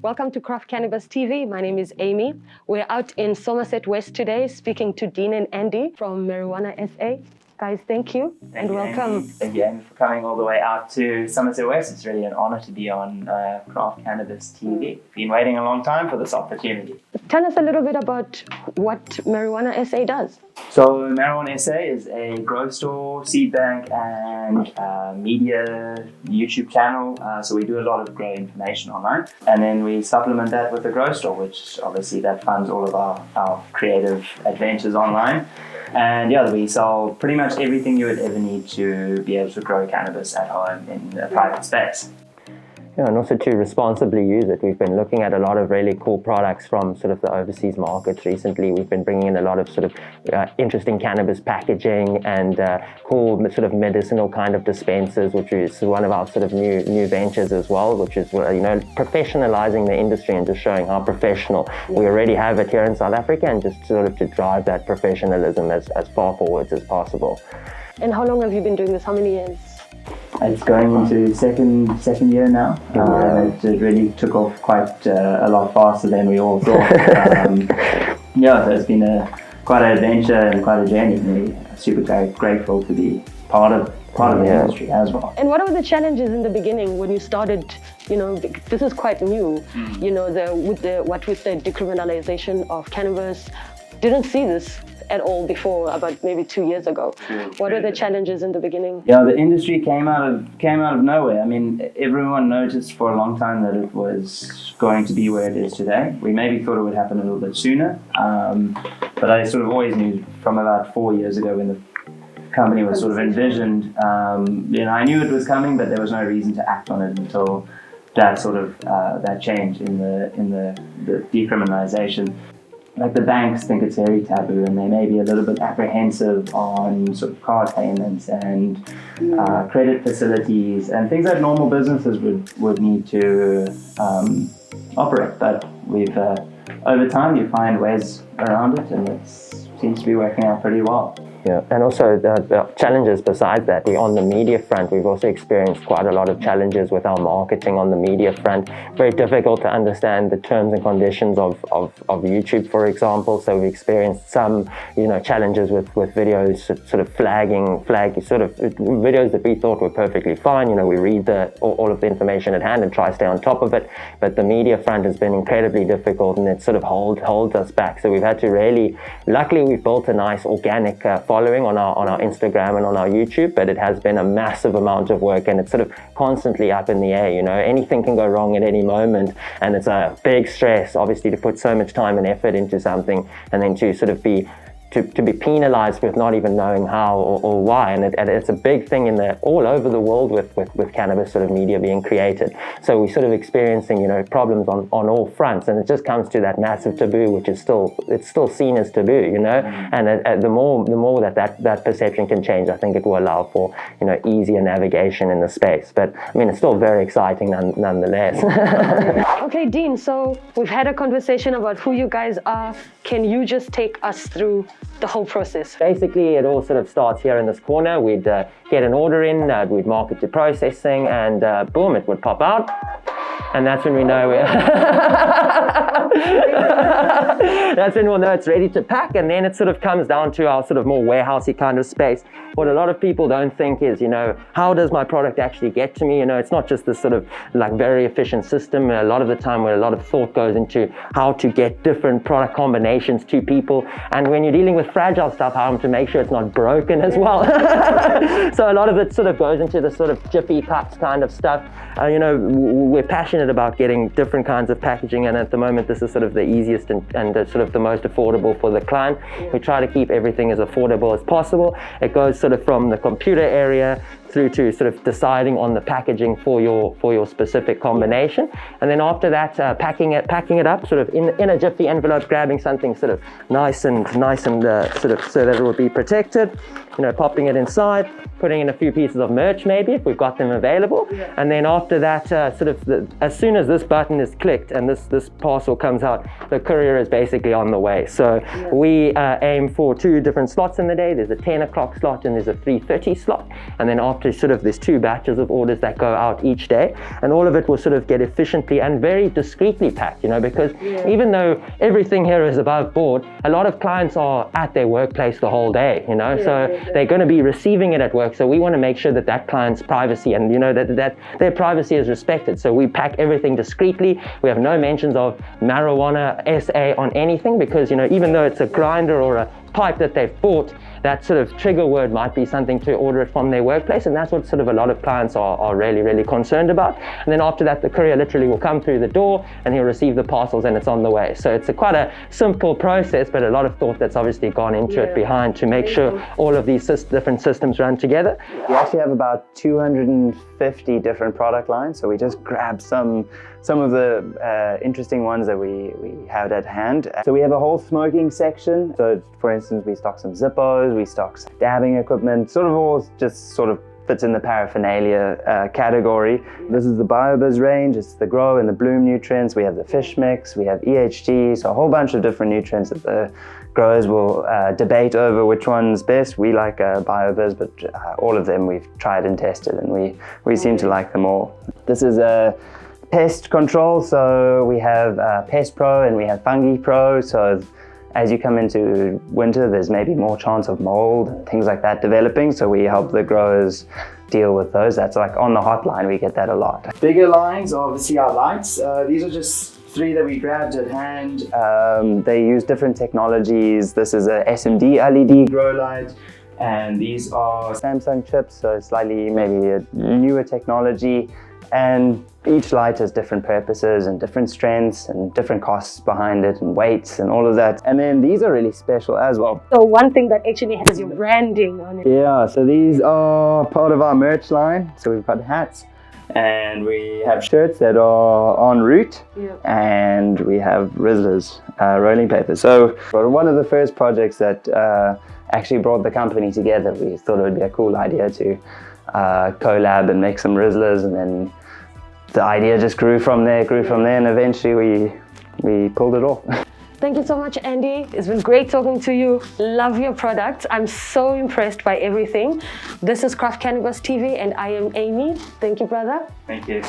Welcome to Craft Cannabis TV. My name is Amy. We're out in Somerset West today speaking to Dean and Andy from Marijuana SA. Guys, thank you and welcome. Thank you, Amy, for coming all the way out to Somerset West. It's really an honor to be on Craft Cannabis TV. Been waiting a long time for this opportunity. Tell us a little bit about what Marijuana SA does. So Marijuana SA is a grow store, seed bank and media YouTube channel. So we do a lot of grow information online. And then we supplement that with a grow store, which obviously that funds all of our creative adventures online. And yeah, we sell pretty much everything you would ever need to be able to grow cannabis at home in a private space. Yeah, and also to responsibly use it. We've been looking at a lot of really cool products from sort of the overseas markets recently. We've been bringing in a lot of sort of interesting cannabis packaging and cool sort of medicinal kind of dispensers, which is one of our sort of new ventures as well, which is, you know, professionalizing the industry and just showing how professional we already have it here in South Africa, and just sort of to drive that professionalism as far forwards as possible. And how long have you been doing this? How many years? It's going into second year now. It really took off quite a lot faster than we all thought. So it's been quite an adventure and quite a journey. Really super grateful to be part of the industry as well. And what were the challenges in the beginning when you started? You know, this is quite new. You know, with the decriminalization of cannabis, didn't see this at all before, about maybe 2 years ago. What were the challenges in the beginning? Yeah, the industry came out of nowhere. I mean, everyone noticed for a long time that it was going to be where it is today. We maybe thought it would happen a little bit sooner, but I sort of always knew from about 4 years ago when the company was sort of envisioned. You know, I knew it was coming, but there was no reason to act on it until that sort of that change in the decriminalization. Like the banks think it's very taboo, and they may be a little bit apprehensive on sort of card payments and credit facilities and things that normal businesses would need to operate. But we've over time you find ways around it, and it seems to be working out pretty well. Yeah, and also the challenges besides that, on the media front, we've also experienced quite a lot of challenges with our marketing on the media front. Very difficult to understand the terms and conditions of YouTube, for example. So we experienced some, you know, challenges with videos sort of flagging sort of videos that we thought were perfectly fine. You know, we read all of the information at hand and try to stay on top of it. But the media front has been incredibly difficult, and it sort of holds us back. So we've had to really, luckily we've built a nice organic following on our Instagram and on our YouTube, but it has been a massive amount of work, and it's sort of constantly up in the air. You know, anything can go wrong at any moment, and it's a big stress, obviously, to put so much time and effort into something, and then to sort of be penalized with not even knowing how or why. And it's a big thing all over the world with cannabis sort of media being created. So we're sort of experiencing, you know, problems on all fronts, and it just comes to that massive taboo, which is still seen as taboo, you know. And the more that perception can change, I think it will allow for, you know, easier navigation in the space. But I mean, it's still very exciting nonetheless. Okay, Dean, so we've had a conversation about who you guys are. Can you just take us through the whole process? Basically, it all sort of starts here in this corner. We'd get an order in, we'd mark it to processing, and boom, it would pop out. And that's when we know that's when we'll know it's ready to pack, and then it sort of comes down to our sort of more warehousey kind of space. What a lot of people don't think is, you know, how does my product actually get to me? You know, it's not just this sort of like very efficient system. A lot of the time where a lot of thought goes into how to get different product combinations to people, and when you're dealing with fragile stuff, how to make sure it's not broken as well. So a lot of it sort of goes into the sort of jiffy cuts kind of stuff. You know, we're passionate about getting different kinds of packaging, and at the moment this is sort of the easiest and sort of the most affordable for the client. We try to keep everything as affordable as possible. It goes sort of from the computer area through to sort of deciding on the packaging for your specific combination, and then after that packing it up sort of in a jiffy envelope, grabbing something sort of nice and sort of so that it will be protected, you know, popping it inside, putting in a few pieces of merch maybe if we've got them available, and then after that sort of as soon as this button is clicked and this parcel comes out, the courier is basically on the way. So we aim for 2 different slots in the day. There's a 10 o'clock slot and there's a 3:30 slot. And then after sort of there's 2 batches of orders that go out each day. And all of it will sort of get efficiently and very discreetly packed, you know, because even though everything here is above board, a lot of clients are at their workplace the whole day, you know, so they're going to be receiving it at work. So we want to make sure that that client's privacy and, you know, that their privacy is respected. So we pack everything discreetly. We have no mentions of marijuana, SA on anything, because, you know, even though it's a grinder or a pipe that they've bought, that sort of trigger word might be something to order it from their workplace, and that's what sort of a lot of clients are really, really concerned about. And then after that, the courier literally will come through the door and he'll receive the parcels and it's on the way. So it's quite a simple process, but a lot of thought that's obviously gone into it behind to make sure all of these different systems run together. We actually have about 250 different product lines, so we just grabbed some of the interesting ones that we had at hand. So we have a whole smoking section. So for instance, we stock some Zippos, we stock some dabbing equipment, sort of all just sort of fits in the paraphernalia category. This is the BioBizz range. It's the grow and the bloom nutrients. We have the fish mix, we have EHG, so a whole bunch of different nutrients that the growers will debate over which one's best. We like BioBizz, but all of them we've tried and tested, and we seem to like them all. This is a pest control, so we have Pest Pro and we have Fungi Pro. So as you come into winter, there's maybe more chance of mold, things like that developing. So we help the growers deal with those. That's like on the hotline, we get that a lot. Bigger lines are obviously our lights. These are just 3 that we grabbed at hand. They use different technologies. This is a SMD LED grow light, and these are Samsung chips, so slightly maybe a newer technology. And each light has different purposes and different strengths and different costs behind it and weights and all of that. And then these are really special as well. So one thing that actually has your branding on it. Yeah, so these are part of our merch line. So we've got hats and we have shirts that are en route, and we have Rizzlers, rolling paper. So for one of the first projects that actually brought the company together, we thought it would be a cool idea to collab and make some Rizzlers, and then the idea just grew from there, and eventually we pulled it off. Thank you so much, Andy. It's been great talking to you. Love your products. I'm so impressed by everything. This is Craft Cannabis TV, and I am Amy. Thank you, brother. Thank you.